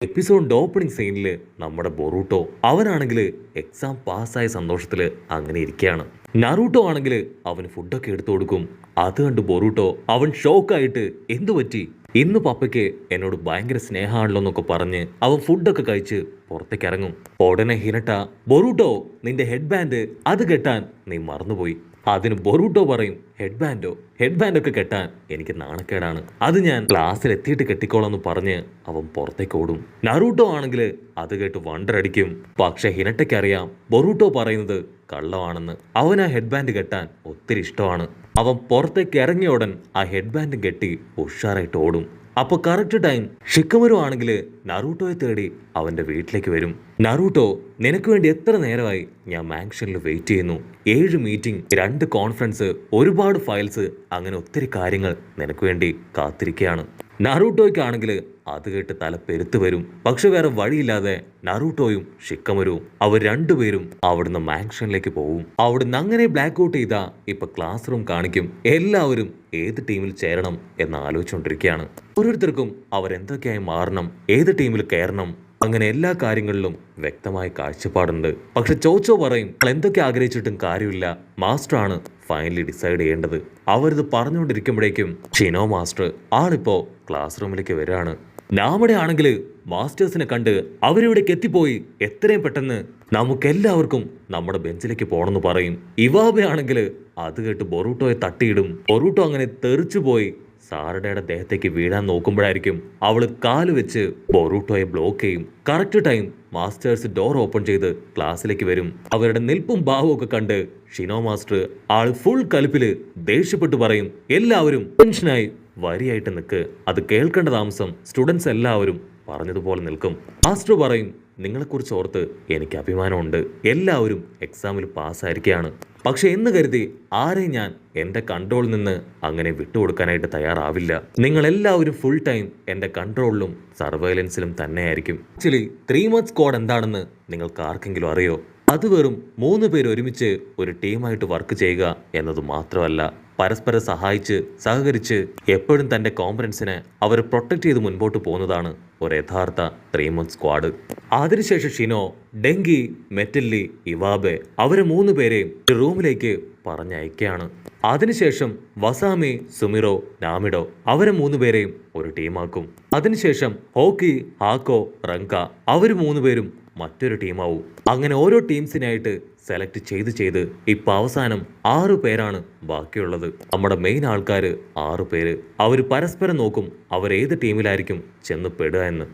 എപ്പിസോഡിന്റെ opening സീനില് നമ്മുടെ Boruto അവനാണെങ്കിൽ exam പാസ്സായ സന്തോഷത്തില് അങ്ങനെ ഇരിക്കുകയാണ്. നറൂട്ടോ ആണെങ്കിൽ അവന് ഫുഡൊക്കെ എടുത്തു കൊടുക്കും. അത് കണ്ട് ബൊറൂട്ടോ അവൻ ഷോക്കായിട്ട് എന്തു പറ്റി, ഇന്ന് പപ്പയ്ക്ക് എന്നോട് ഭയങ്കര സ്നേഹമാണല്ലോ എന്നൊക്കെ പറഞ്ഞ് അവൻ ഫുഡൊക്കെ കഴിച്ച് പുറത്തേക്ക് ഇറങ്ങും. ഉടനെ ഹിനട്ട, ബൊറൂട്ടോ നിന്റെ ഹെഡ് ബാൻഡ് അത് കെട്ടാൻ നീ മറന്നുപോയി. അതിന് ബൊറൂട്ടോ പറയും, ഹെഡ് ബാൻഡൊക്കെ കെട്ടാൻ എനിക്ക് നാണക്കേടാണ്, അത് ഞാൻ ക്ലാസ്സിൽ എത്തിയിട്ട് കെട്ടിക്കോളാന്ന് പറഞ്ഞ് അവൻ പുറത്തേക്ക് ഓടും. നറൂട്ടോ ആണെങ്കിൽ അത് കേട്ട് വണ്ടറടിക്കും. പക്ഷെ ഹിനട്ടയ്ക്ക് അറിയാം ബൊറൂട്ടോ പറയുന്നത് കള്ളമാണെന്ന്. അവൻ ആ ഹെഡ് ബാൻഡ് കെട്ടാൻ ഒത്തിരി ഇഷ്ടമാണ്. അവൻ പുറത്തേക്ക് ഇറങ്ങിയ ഉടൻ ആ ഹെഡ് ബാൻഡ് കെട്ടി ഉഷാറായിട്ട് ഓടും. അപ്പൊ കറക്റ്റ് ടൈം ഷിക്കമരു ആണെങ്കിൽ നറൂട്ടോയെ തേടി അവന്റെ വീട്ടിലേക്ക് വരും. നറൂട്ടോ, നിനക്ക് വേണ്ടി എത്ര നേരമായി ഞാൻ മാൻഷനിൽ വെയിറ്റ് ചെയ്യുന്നു. 7 മീറ്റിംഗ്, 2 കോൺഫറൻസ്, ഒരുപാട് ഫയൽസ്, അങ്ങനെ ഒത്തിരി കാര്യങ്ങൾ നിനക്ക് വേണ്ടി കാത്തിരിക്കുകയാണ്. നറൂട്ടോയ്ക്കാണെങ്കിൽ അത് കേട്ട് തല പെരുത്ത് വരും. പക്ഷെ വേറെ വഴിയില്ലാതെ നറൂട്ടോയും ഷിക്കമരുവും അവർ രണ്ടുപേരും അവിടുന്ന് മാൻഷനിലേക്ക് പോവും. അവിടുന്ന് അങ്ങനെ ബ്ലാക്ക് ഔട്ട് ചെയ്താ ഇപ്പൊ ക്ലാസ് റൂം കാണിക്കും. എല്ലാവരും ഏത് ടീമിൽ ചേരണം എന്ന് ആലോചിച്ചുകൊണ്ടിരിക്കുകയാണ്. ഓരോരുത്തർക്കും അവരെന്തൊക്കെയായി മാറണം, ഏത് ടീമിൽ കയറണം, അങ്ങനെ എല്ലാ കാര്യങ്ങളിലും വ്യക്തമായ കാഴ്ചപ്പാടുണ്ട്. പക്ഷെ ചോച്ചോ പറയും, എന്തൊക്കെ ആഗ്രഹിച്ചിട്ടും കാര്യമില്ല, മാസ്റ്ററാണ് ഫൈനലി ഡിസൈഡ് ചെയ്യേണ്ടത്. അവരിത് പറഞ്ഞുകൊണ്ടിരിക്കുമ്പോഴേക്കും ഷിനോ മാസ്റ്റർ ആളിപ്പോ ക്ലാസ് റൂമിലേക്ക് വരികയാണ്. നാമടെ ആണെങ്കിൽ മാസ്റ്റേഴ്സിനെ കണ്ട് അവരിവിടേക്ക് എത്തിപ്പോയി, എത്രയും പെട്ടെന്ന് നമുക്കെല്ലാവർക്കും നമ്മുടെ ബെഞ്ചിലേക്ക് പോകണമെന്ന് പറയും. ഇവാബെ ആണെങ്കിൽ അത് കേട്ട് ബൊറൂട്ടോയെ തട്ടിയിടും. ബൊറൂട്ടോ അങ്ങനെ തെറിച്ചുപോയി സാറഡയുടെ ദേഹത്തേക്ക് വീഴാൻ നോക്കുമ്പോഴായിരിക്കും അവള് കാല് വെച്ച് ബൊറൂട്ടോയെ ബ്ലോക്ക് ചെയ്യും. Correct time masters door open ചെയ്ത് ക്ലാസ്സിലേക്ക് വരും. അവരുടെ നിൽപ്പും ഭാവവും ഒക്കെ കണ്ട് ഷിനോ മാസ്റ്റർ ആള് ഫുൾ കലിപ്പില് ദേഷ്യപ്പെട്ടു പറയും, എല്ലാവരും ടെൻഷനായി വരിയായിട്ട് നിൽക്ക്. അത് കേൾക്കേണ്ട താമസം സ്റ്റുഡൻസ് എല്ലാവരും പറഞ്ഞതുപോലെ നിൽക്കും. മാസ്റ്റർ പറയും, നിങ്ങളെക്കുറിച്ച് ഓർത്ത് എനിക്ക് അഭിമാനമുണ്ട്, എല്ലാവരും എക്സാമിൽ പാസ്സായിരിക്കുകയാണ്. പക്ഷെ എന്ന് കരുതി ആരെയും ഞാൻ എൻ്റെ കൺട്രോളിൽ നിന്ന് അങ്ങനെ വിട്ടുകൊടുക്കാനായിട്ട് തയ്യാറാവില്ല. നിങ്ങൾ എല്ലാവരും ഫുൾ ടൈം എൻ്റെ കൺട്രോളിലും സർവൈലൻസിലും തന്നെയായിരിക്കും. ആക്ച്വലി 3 month സ്ക്വാഡ് എന്താണെന്ന് നിങ്ങൾക്ക് ആർക്കെങ്കിലും അറിയോ? അത് വെറും 3 പേര് ഒരുമിച്ച് ഒരു ടീമായിട്ട് വർക്ക് ചെയ്യുക എന്നത് മാത്രമല്ല, പരസ്പരം സഹായിച്ച് സഹകരിച്ച് എപ്പോഴും തൻ്റെ കോമ്പറൻസിനെ അവർ പ്രൊട്ടക്ട് ചെയ്ത് മുൻപോട്ട് പോകുന്നതാണ് ഒരു യഥാർത്ഥ 3 month സ്ക്വാഡ്. അതിനുശേഷം ഷിനോ, ഡെങ്കി, മെറ്റല്ലി, ഇവാബെ അവരെ 3 പേരെയും റൂമിലേക്ക് പറഞ്ഞയക്കുകയാണ്. അതിനുശേഷം വസാമി, സുമിറോ, നാമിഡോ അവരെ 3 പേരെയും ഒരു ടീമാക്കും. അതിനുശേഷം ഹോക്കി, ഹാക്കോ, റങ്ക അവർ 3 പേരും മറ്റൊരു ടീമാവും. അങ്ങനെ ഓരോ ടീംസിനായിട്ട് സെലക്ട് ചെയ്ത് ഇപ്പൊ അവസാനം 6 പേരാണ് ബാക്കിയുള്ളത്. നമ്മുടെ മെയിൻ ആൾക്കാർ 6 പേര്. അവർ പരസ്പരം നോക്കും അവർ ഏത് ടീമിലായിരിക്കും ചെന്ന് പെടുക എന്ന്.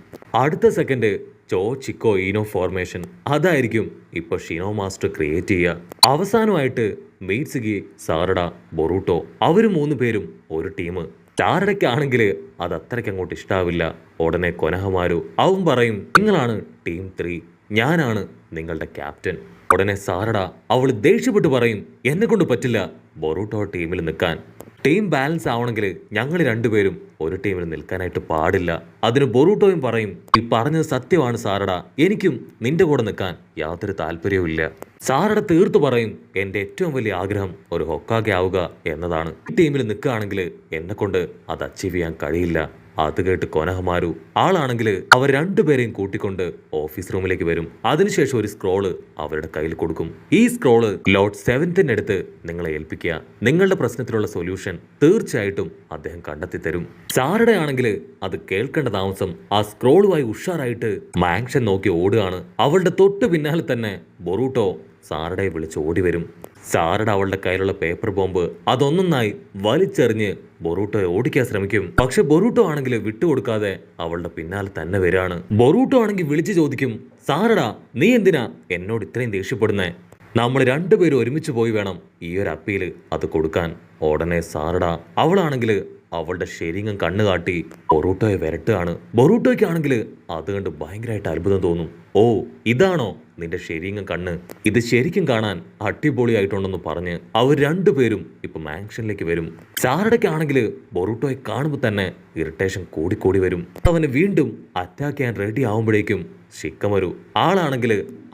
അടുത്ത സെക്കൻഡ് ചോ ചിക്കോ ഈനോ ഫോർമേഷൻ അതായിരിക്കും ഇപ്പൊ ഷിനോ മാസ്റ്റർ ക്രിയേറ്റ് ചെയ്യുക. അവസാനമായിട്ട് മീറ്റ്സുഗി, സാറഡ, ബൊറൂട്ടോ അവർ 3 പേരും ഒരു ടീം. സാറഡയ്ക്കാണെങ്കിൽ അത് അത്രയ്ക്ക് അങ്ങോട്ട് ഇഷ്ടാവില്ല. ഉടനെ കൊനഹമാരു അവൻ പറയും, നിങ്ങളാണ് ടീം 3, ഞാനാണ് നിങ്ങളുടെ ക്യാപ്റ്റൻ. ഉടനെ സാറഡ അവൾ ദേഷ്യപ്പെട്ട് പറയും, എന്നെ കൊണ്ട് പറ്റില്ല ബൊറൂട്ടോ ടീമിൽ നിൽക്കാൻ. ടീം ബാലൻസ് ആവണമെങ്കിൽ ഞങ്ങൾ 2 പേരും ഒരു ടീമിൽ നിൽക്കാനായിട്ട് പാടില്ല. അതിന് ബൊറൂട്ടോയും പറയും, ഈ പറഞ്ഞത് സത്യമാണ് സാറഡ, എനിക്കും നിന്റെ കൂടെ നിൽക്കാൻ യാതൊരു താല്പര്യവും ഇല്ല. സാറഡ തീർത്തു പറയും, എൻ്റെ ഏറ്റവും വലിയ ആഗ്രഹം ഒരു ഹൊക്കാഗെ ആവുക എന്നതാണ്. ഈ ടീമിൽ നിൽക്കുകയാണെങ്കിൽ എന്നെ കൊണ്ട് അത് അച്ചീവ് ചെയ്യാൻ കഴിയില്ല. അത് കേട്ട് കൊനഹമാരു ആളാണെങ്കിൽ അവർ 2 പേരെയും കൂട്ടിക്കൊണ്ട് ഓഫീസ് റൂമിലേക്ക് വരും. അതിനുശേഷം ഒരു സ്ക്രോള് അവരുടെ കയ്യിൽ കൊടുക്കും. ഈ സ്ക്രോള് ലോർഡ് 7th അടുത്ത് നിങ്ങളെ ഏൽപ്പിക്കുക. നിങ്ങളുടെ പ്രശ്നത്തിലുള്ള സൊല്യൂഷൻ തീർച്ചയായിട്ടും അദ്ദേഹം കണ്ടെത്തി തരും. സാറയുടെ ആണെങ്കിൽ അത് കേൾക്കേണ്ട താമസം ആ സ്ക്രോളുമായി ഉഷാറായിട്ട് മാൻഷൻ നോക്കി ഓടുകയാണ്. അവളുടെ തൊട്ട് പിന്നാലെ തന്നെ ബൊറൂട്ടോ സാറഡയെ വിളിച്ച് ഓടി വരും. സാറഡ അവളുടെ കയ്യിലുള്ള പേപ്പർ ബോംബ് അതൊന്നൊന്നായി വലിച്ചെറിഞ്ഞ് ബൊറൂട്ടോയെ ഓടിക്കാൻ ശ്രമിക്കും. പക്ഷെ ബൊറൂട്ടോ ആണെങ്കിൽ വിട്ടുകൊടുക്കാതെ അവളുടെ പിന്നാലെ തന്നെ വരികയാണ്. ബൊറൂട്ടോ ആണെങ്കിൽ വിളിച്ചു ചോദിക്കും, സാറഡ നീ എന്തിനാ എന്നോട് ഇത്രയും ദേഷ്യപ്പെടുന്നേ? നമ്മൾ 2 പേരും ഒരുമിച്ച് പോയി വേണം ഈ ഒരു അപ്പീല് അത് കൊടുക്കാൻ. ഉടനെ സാറഡ അവളാണെങ്കിൽ അവളുടെ ശരീരം കണ്ണു കാട്ടി ബൊറൂട്ടോയെ വരട്ടുകയാണ്. ബൊറൂട്ടോയ്ക്കാണെങ്കിൽ അത് കണ്ട് ഭയങ്കരമായിട്ട് അത്ഭുതം തോന്നും. ഓ, ഇതാണോ നിന്റെ ശരീരം കണ്ണ്? ഇത് ശരിക്കും കാണാൻ അടിപൊളിയായിട്ടുണ്ടെന്ന് പറഞ്ഞ് അവർ 2 പേരും ഇപ്പൊ മാൻഷനിലേക്ക് വരും. സാറഡയ്ക്കാണെങ്കിൽ ബൊറൂട്ടോയെ കാണുമ്പോൾ തന്നെ ഇറിറ്റേഷൻ കൂടിക്കൂടി വരും. അവന് വീണ്ടും അറ്റാക്ക് ചെയ്യാൻ റെഡി ആവുമ്പോഴേക്കും ഷിക്കമരു ആളാണെങ്കിൽ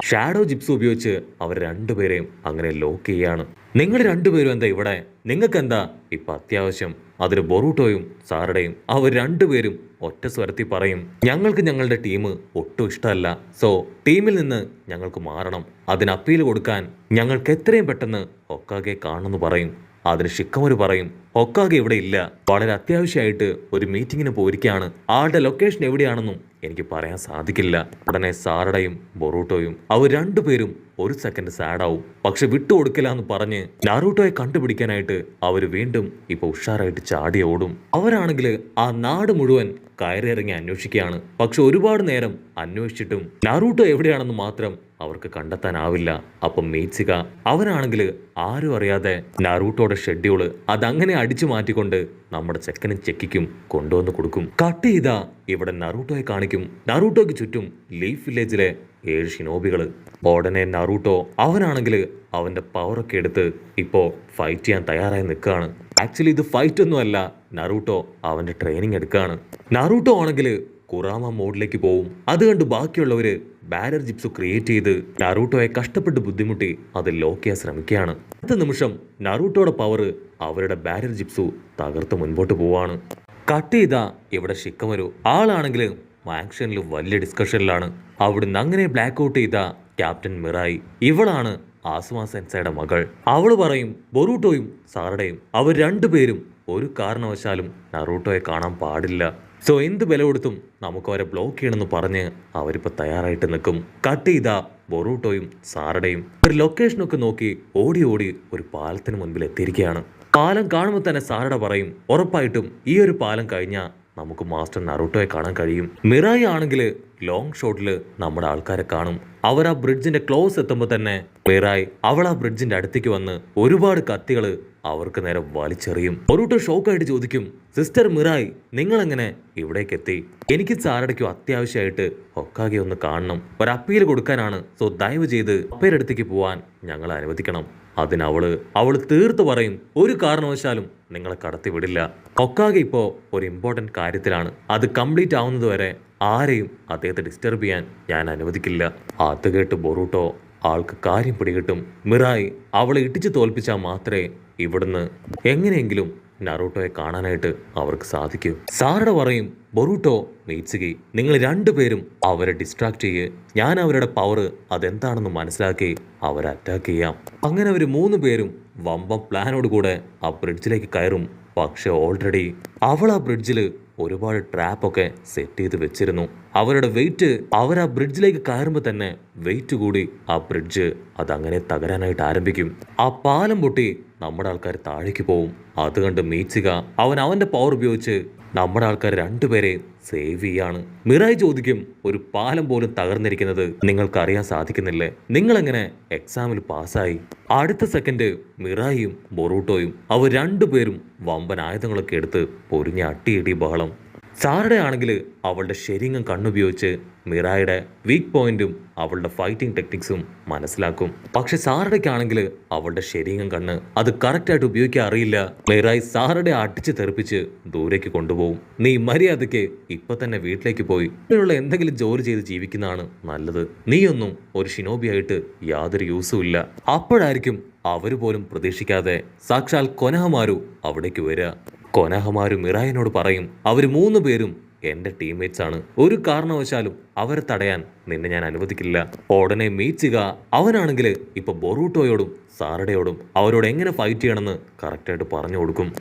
ഷാഡോ ജിപ്സ് ഉപയോഗിച്ച് അവർ 2 പേരെയും അങ്ങനെ ലോക്ക് ചെയ്യാണ്. നിങ്ങൾ രണ്ടുപേരും എന്താ ഇവിടെ? നിങ്ങൾക്ക് എന്താ ഇപ്പൊ അത്യാവശ്യം? അതിന് ബൊറൂട്ടോയും സാറടയും അവർ രണ്ടുപേരും ഒറ്റ സ്വരത്തിൽ പറയും, ഞങ്ങൾക്ക് ഞങ്ങളുടെ ടീം ഒട്ടും ഇഷ്ടമല്ല. സോ ടീമിൽ നിന്ന് ഞങ്ങൾക്ക് മാറണം. അതിന് അപ്പീൽ കൊടുക്കാൻ ഞങ്ങൾക്ക് എത്രയും പെട്ടെന്ന് ഹൊക്കാഗെ കാണുമെന്ന് പറയും. അതിന് ഷിക്കമൊരു പറയും, ഹൊക്കാഗെ ഇവിടെ ഇല്ല, വളരെ അത്യാവശ്യമായിട്ട് ഒരു മീറ്റിങ്ങിന് പോയിരിക്കുകയാണ്. ആളുടെ ലൊക്കേഷൻ എവിടെയാണെന്നും എനിക്ക് പറയാൻ സാധിക്കില്ല. ഉടനെ സാറടയും ബൊറൂട്ടോയും അവർ രണ്ടുപേരും ഒരു സെക്കൻഡ് സാഡാവും. പക്ഷെ വിട്ടുകൊടുക്കില്ല എന്ന് പറഞ്ഞ് നാറൂട്ടോയെ കണ്ടുപിടിക്കാനായിട്ട് അവർ വീണ്ടും ഇപ്പൊ ഉഷാറായിട്ട് ചാടി ഓടും. അവരാണെങ്കിൽ ആ നാട് മുഴുവൻ കയറിയിറങ്ങി അന്വേഷിക്കുകയാണ്. പക്ഷെ ഒരുപാട് നേരം അന്വേഷിച്ചിട്ടും നാറൂട്ടോ എവിടെയാണെന്ന് മാത്രം അവർക്ക് കണ്ടെത്താനാവില്ല. അപ്പം മീറ്റ്സുക അവനാണെങ്കിൽ ആരും അറിയാതെ നാറൂട്ടോയുടെ ഷെഡ്യൂള് അതങ്ങനെ അടിച്ചു മാറ്റിക്കൊണ്ട് നമ്മുടെ ചെക്കനും ചെക്കിക്കും കൊണ്ടുവന്ന് കൊടുക്കും. കട്ട് ചെയ്താ ഇവിടെ നറൂട്ടോയെ കാണിക്കും. നറൂട്ടോയ്ക്ക് ചുറ്റും ലീഫ് വില്ലേജിലെ 7 ഷിനോബികള്. ഉടനെ നറൂട്ടോ അവനാണെങ്കിൽ അവന്റെ പവറൊക്കെ എടുത്ത് ഇപ്പോ ഫൈറ്റ് ചെയ്യാൻ തയ്യാറായി നിൽക്കുകയാണ്. ആക്ച്വലി ഇത് ഫൈറ്റ് ഒന്നും അല്ല, നറൂട്ടോ അവന്റെ ട്രെയിനിങ് എടുക്കുകയാണ്. നറൂട്ടോ ആണെങ്കിൽ കുറാമ മോഡിലേക്ക് പോവും. അത് കണ്ട് ബാക്കിയുള്ളവര് ബാരർ ജിപ്സു ക്രിയേറ്റ് ചെയ്ത് നറൂട്ടോയെ കഷ്ടപ്പെട്ട് ബുദ്ധിമുട്ടി അത് ലോക്ക് ചെയ്യാൻ ശ്രമിക്കുകയാണ്. അടുത്ത നിമിഷം നറൂട്ടോയുടെ പവർ അവരുടെ ബാരർ ജിപ്സു തകർത്ത് മുൻപോട്ട് പോവാണ്. കട്ട് ചെയ്താ ഇവിടെ ഷിക്കമരു ആളാണെങ്കിൽ ആക്ഷനിൽ വലിയ ഡിസ്കഷനിലാണ്. അവിടുന്ന് അങ്ങനെ ബ്ലാക്ക് ഔട്ട് ചെയ്ത ക്യാപ്റ്റൻ മിറായി. ഇവളാണ് ആസുമ സെൻസയുടെ മകൾ. അവള് പറയും ബൊറൂട്ടോയും സാറടയും അവർ രണ്ടുപേരും ഒരു കാരണവശാലും നറൂട്ടോയെ കാണാൻ പാടില്ല. സോ എന്ത് വില കൊടുത്തും നമുക്ക് അവരെ ബ്ലോക്ക് ചെയ്യണമെന്ന് പറഞ്ഞ് അവരിപ്പോ തയ്യാറായിട്ട് നിൽക്കും. കട്ട് ചെയ്താ ബൊറൂട്ടോയും സാറടയും ഒരു ലൊക്കേഷനൊക്കെ നോക്കി ഓടി ഓടി ഒരു പാലത്തിന് മുൻപിൽ എത്തിയിരിക്കുകയാണ്. പാലം കാണുമ്പോൾ തന്നെ സാറട പറയും, ഉറപ്പായിട്ടും ഈ ഒരു പാലം കഴിഞ്ഞാൽ നമുക്ക് മാസ്റ്റർ നറൂട്ടോയെ കാണാൻ കഴിയും. മിറായി ആണെങ്കിൽ ലോങ് ഷോട്ടില് നമ്മുടെ ആൾക്കാരെ കാണും. അവർ ആ ബ്രിഡ്ജിന്റെ ക്ലോസ് എത്തുമ്പോൾ തന്നെ മിറായി അവൾ ആ ബ്രിഡ്ജിന്റെ അടുത്തേക്ക് വന്ന് ഒരുപാട് കത്തികള് അവർക്ക് നേരെ വലിച്ചെറിയും. ബൊറൂട്ടോ ഷോക്കായിട്ട് ചോദിക്കും, സിസ്റ്റർ മിറായി നിങ്ങളെങ്ങനെ ഇവിടേക്ക് എത്തി? എനിക്ക് സാറടയ്ക്കും അത്യാവശ്യമായിട്ട് ഹൊക്കാഗെ ഒന്ന് കാണണം, ഒരു അപ്പീൽ കൊടുക്കാനാണ്. സോ ദയവ് ചെയ്ത് അപ്പയുടെ അടുത്തേക്ക് പോവാൻ ഞങ്ങളെ അനുവദിക്കണം. അവള് തീർത്ത് പറയും, ഒരു കാരണവശാലും നിങ്ങളെ കടത്തി വിടില്ല. ഹൊക്കാഗെ ഇപ്പോ ഒരു ഇമ്പോർട്ടന്റ് കാര്യത്തിലാണ്. അത് കംപ്ലീറ്റ് ആവുന്നത് വരെ ആരെയും അദ്ദേഹത്തെ ഡിസ്റ്റർബ് ചെയ്യാൻ ഞാൻ അനുവദിക്കില്ല. അത് കേട്ട് ബൊറൂട്ടോ ആൾക്ക് കാര്യം പിടികിട്ടും. മിറായി അവളെ ഇടിച്ചു തോൽപ്പിച്ചാൽ മാത്രമേ ഇവിടുന്ന് എങ്ങനെയെങ്കിലും നറൂട്ടോയെ കാണാനായിട്ട് അവർക്ക് സാധിക്കൂ. സാറട പറയും, ബൊറൂട്ടോ മീറ്റ്സുകി നിങ്ങൾ രണ്ടുപേരും അവരെ ഡിസ്ട്രാക്ട് ചെയ്യ്, ഞാൻ അവരുടെ പവർ അതെന്താണെന്ന് മനസ്സിലാക്കി അവരെ അറ്റാക്ക് ചെയ്യാം. അങ്ങനെ അവർ 3 പേരും വമ്പം പ്ലാനോട് കൂടെ ആ ബ്രിഡ്ജിലേക്ക് കയറും. പക്ഷെ ഓൾറെഡി അവൾ ആ ബ്രിഡ്ജിൽ ഒരുപാട് ട്രാപ്പൊക്കെ സെറ്റ് ചെയ്ത് വെച്ചിരുന്നു. അവരുടെ വെയിറ്റ് അവർ ആ ബ്രിഡ്ജിലേക്ക് കയറുമ്പോൾ തന്നെ വെയിറ്റ് കൂടി ആ ബ്രിഡ്ജ് അതങ്ങനെ തകരാനായിട്ട് ആരംഭിക്കും. ആ പാലം പൊട്ടി നമ്മുടെ ആൾക്കാർ താഴേക്ക് പോവും. അത് കണ്ട് മീറ്റ്സുക അവന്റെ പവർ ഉപയോഗിച്ച് നമ്മുടെ ആൾക്കാർ രണ്ടുപേരെ സേവ് ചെയ്യാണ്. മിറായി ചോദിക്കും, ഒരു പാലം പോലും തകർന്നിരിക്കുന്നത് നിങ്ങൾക്ക് അറിയാൻ സാധിക്കുന്നില്ലേ? നിങ്ങളെങ്ങനെ എക്സാമിൽ പാസ്സായി? അടുത്ത സെക്കൻഡ് മിറായിയും ബൊറൂട്ടോയും അവർ രണ്ടുപേരും വമ്പൻ ആയുധങ്ങളൊക്കെ എടുത്ത് പൊരിഞ്ഞ അട്ടിയിടി ബഹളം. സാറയുടെ ആണെങ്കിൽ അവളുടെ ശരീരം കണ്ണുപയോഗിച്ച് മിറായുടെ വീക്ക് പോയിന്റും അവളുടെ ഫൈറ്റിംഗ് ടെക്നിക്സും മനസ്സിലാക്കും. പക്ഷെ സാറയുടെക്കാണെങ്കിൽ അവളുടെ ശരീരം കണ്ണ് അത് കറക്റ്റായിട്ട് ഉപയോഗിക്കാൻ അറിയില്ല. മിറായി സാറയുടെ അടിച്ച് തെറിപ്പിച്ച് ദൂരേക്ക് കൊണ്ടുപോകും. നീ മര്യാദയ്ക്ക് ഇപ്പൊ തന്നെ വീട്ടിലേക്ക് പോയി ഇതിനുള്ള എന്തെങ്കിലും ജോലി ചെയ്ത് ജീവിക്കുന്നതാണ് നല്ലത്. നീയൊന്നും ഒരു ഷിനോബിയായിട്ട് യാതൊരു യൂസും ഇല്ല. അപ്പോഴായിരിക്കും അവര് പോലും പ്രതീക്ഷിക്കാതെ സാക്ഷാൽ കൊനഹമാരു അവിടേക്ക് വരിക. കൊനഹമാരു മിറായിനോട് പറയും, അവർ 3 പേരും എന്റെ ടീംമേറ്റ്സ് ആണ്, ഒരു കാരണവശാലും അവരെ തടയാൻ നിന്നെ ഞാൻ അനുവദിക്കില്ല. ഉടനെ മീറ്റ്സുക അവനാണെങ്കിൽ ഇപ്പൊ ബൊറൂട്ടോയോടും സാറടയോടും അവരോട് എങ്ങനെ ഫൈറ്റ് ചെയ്യണമെന്ന് കറക്റ്റായിട്ട് പറഞ്ഞു കൊടുക്കും.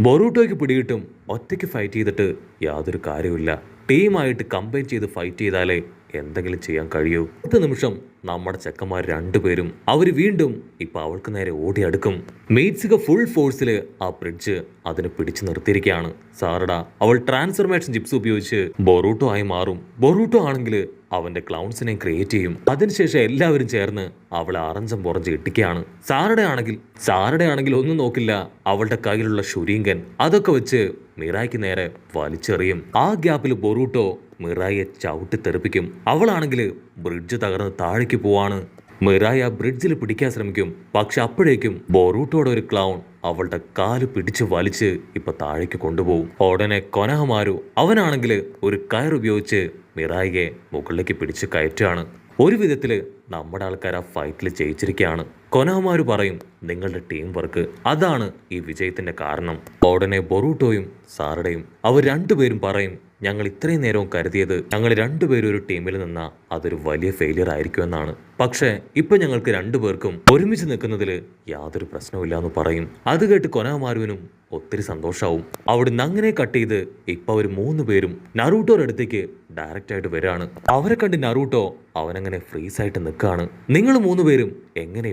ബൊറൂട്ടോയ്ക്ക് പിടികിട്ടും ഒറ്റയ്ക്ക് ഫൈറ്റ് ചെയ്തിട്ട് യാതൊരു കാര്യമില്ല, ടീമായിട്ട് കമ്പൈൻ ചെയ്ത് ഫൈറ്റ് ചെയ്താലേ എന്തെങ്കിലും ചെയ്യാൻ കഴിയൂ. അടുത്ത നിമിഷം നമ്മുടെ ചെക്കന്മാർ രണ്ടുപേരും അവർ വീണ്ടും ഇപ്പൊ അവൾക്ക് നേരെ ഓടി അടുക്കും. മീറ്റ്സുക ഫുൾ ഫോഴ്സിൽ ആ ബ്രിഡ്ജ് അതിനെ പിടിച്ചു നിർത്തിയിരിക്കുകയാണ്. സാറഡ അവൾ ട്രാൻസ്ഫർമേഷൻ ജിപ്സ് ഉപയോഗിച്ച് ബൊറൂട്ടോ ആയി മാറും. ബൊറൂട്ടോ ആണെങ്കിൽ അവന്റെ ക്ലൗൺസിനെ ക്രിയേറ്റ് ചെയ്യും. അതിനുശേഷം എല്ലാവരും ചേർന്ന് അവളെ അറഞ്ചം പുറഞ്ച് ഇട്ടിക്കുകയാണ്. സാറയുടെ ആണെങ്കിൽ ഒന്നും നോക്കില്ല, അവളുടെ കയ്യിലുള്ള ഷുരീങ്കൻ അതൊക്കെ വെച്ച് മിറായിക്ക് നേരെ വലിച്ചെറിയും. ആ ഗ്യാപ്പിൽ ബൊറൂട്ടോ മിറായിയെ ചവിട്ടി തെറിപ്പിക്കും. അവളാണെങ്കിൽ ബ്രിഡ്ജ് തകർന്ന് താഴേക്ക് പോവാണ്. മിറായി ആ ബ്രിഡ്ജിൽ പിടിക്കാൻ ശ്രമിക്കും. പക്ഷെ അപ്പോഴേക്കും ബൊറൂട്ടോയുടെ ഒരു ക്ലൗൺ അവളുടെ കാല് പിടിച്ച് വലിച്ച് ഇപ്പൊ താഴേക്ക് കൊണ്ടുപോകും. ഉടനെ കൊനഹമാരു അവനാണെങ്കിൽ ഒരു കയർ ഉപയോഗിച്ച് മിറായിയെ മുകളിലേക്ക് പിടിച്ച് കയറ്റാണ്. ഒരു വിധത്തില് നമ്മുടെ ആൾക്കാർ ആ ഫൈറ്റിൽ ജയിച്ചിരിക്കുകയാണ്. കൊനാമാര് പറയും നിങ്ങളുടെ ടീം വർക്ക് അതാണ് ഈ വിജയത്തിന്റെ കാരണം. ഉടനെ ബൊറൂട്ടോയും സാറഡയും അവർ രണ്ടുപേരും പറയും ഞങ്ങൾ ഇത്രയും നേരവും കരുതിയത് ഞങ്ങൾ രണ്ടുപേരും ഒരു ടീമിൽ നിന്നാ അതൊരു വലിയ ഫെയിലിയർ ആയിരിക്കുമെന്നാണ്. പക്ഷേ ഇപ്പൊ ഞങ്ങൾക്ക് രണ്ടുപേർക്കും ഒരുമിച്ച് നിൽക്കുന്നതിൽ യാതൊരു പ്രശ്നവുമില്ല എന്ന് പറയും. അത് കേട്ട് കൊനാമാരുവിനും ഒത്തിരി സന്തോഷാവും. അവിടുന്ന് അങ്ങനെ കട്ട് ചെയ്ത് ഇപ്പൊ അവർ 3 പേരും നറൂട്ടോയുടെ അടുത്തേക്ക് ഡയറക്റ്റ് ആയിട്ട് വരാണ്. അവരെ കണ്ട് നറൂട്ടോ അവനങ്ങനെ ഫ്രീസ് ആയിട്ട് നിൽക്കാണ്. നിങ്ങൾ 3 പേരും എങ്ങനെ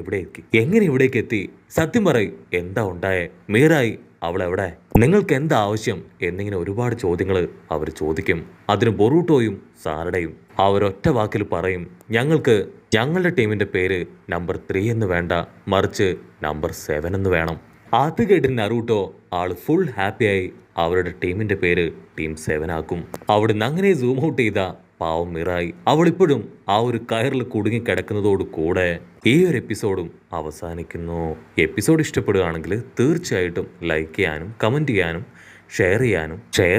ഇവിടേക്ക് എത്തി? സത്യം പറയും, എന്താ ഉണ്ടായേ? മീറായി അവളെവിടെ? നിങ്ങൾക്ക് എന്താ ആവശ്യം എന്നിങ്ങനെ ഒരുപാട് ചോദ്യങ്ങൾ അവർ ചോദിക്കും. അതിന് ബൊറൂട്ടോയും സാറഡയും അവരൊറ്റ വാക്കിൽ പറയും ഞങ്ങൾക്ക് ഞങ്ങളുടെ ടീമിന്റെ പേര് നമ്പർ 3 എന്ന് വേണ്ട, മറിച്ച് നമ്പർ 7 എന്ന് വേണം. അത് കേട്ട് നറൂട്ടോ ആള് ഫുൾ ഹാപ്പിയായി അവരുടെ ടീമിന്റെ പേര് ടീം 7 ആക്കും. അവിടുന്ന് അങ്ങനെ സൂം ഔട്ട് ചെയ്ത പാവം മിറായി അവളിപ്പോഴും ആ ഒരു കയറിൽ കുടുങ്ങി കിടക്കുന്നതോട് കൂടെ ഈ ഒരു എപ്പിസോഡും അവസാനിക്കുന്നു. എപ്പിസോഡ് ഇഷ്ടപ്പെടുകയാണെങ്കിൽ തീർച്ചയായിട്ടും ലൈക്ക് ചെയ്യാനും കമൻറ്റ് ചെയ്യാനും ഷെയർ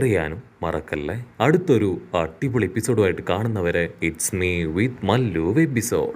ചെയ്യാനും മറക്കല്ലേ. അടുത്തൊരു അടിപൊളി എപ്പിസോഡുമായിട്ട് കാണുന്നവരെ it's me with Mallu episode.